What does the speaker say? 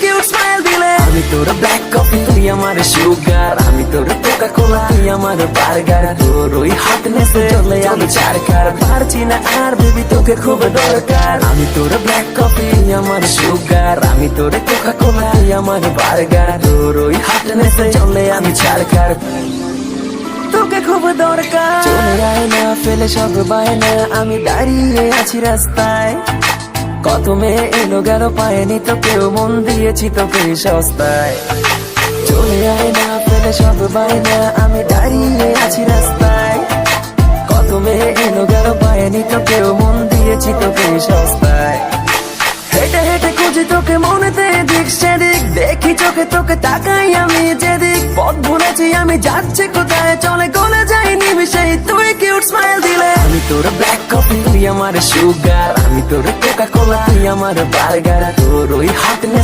Cute smile দিলে। আমি তোর ব্ল্যাক কফি, তুই আমার সুগার, আমি তোর কোকা কোলা, তুই আমার বার্গার। তোর ওই হটনেসে চলে আমি চারকার, পারছি না আর বেবি তোকে খুব দরকার। আমি তোর ব্ল্যাক কফি, আমার সুগার, আমি তোর কোকা কোলা, তুই আমার বার্গার। তোর ওই হটনেসে চলে আমি চারকার, তোকে খুব দরকার। চলে আয় না, ফেলে সব বায়না, আমি দাঁড়িয়ে আছি রাস্তায়। কত মেয়ে এলো গেল পায়নি তোকেও, মন দিয়েছি তোকে সস্তায়। চলে আয় না, ফেলে সব বায়না, আমি দাঁড়িয়ে আছি রাস্তায়। কত মেয়ে এলো গেল পায়নি তোকেও, মন দিয়েছি তোকে সস্তায়। হেঁটে হেঁটে খুঁজি তোকে মনেতে দিক সেদিক, দেখি চোখে তোকে তাকাই আমি যেদিক। পথ ভুলেছি আমি, যাচ্ছি কোথায়, চলে গলে যাই নিমিশেই তুই কিউট স্মাইল দিলে। আমি তোর ব্ল্যাক কফি, তুই আমার সুগার, আমি তোর কোকা কোলা, তুই আমার বার্গার। তোর ওই হটনেস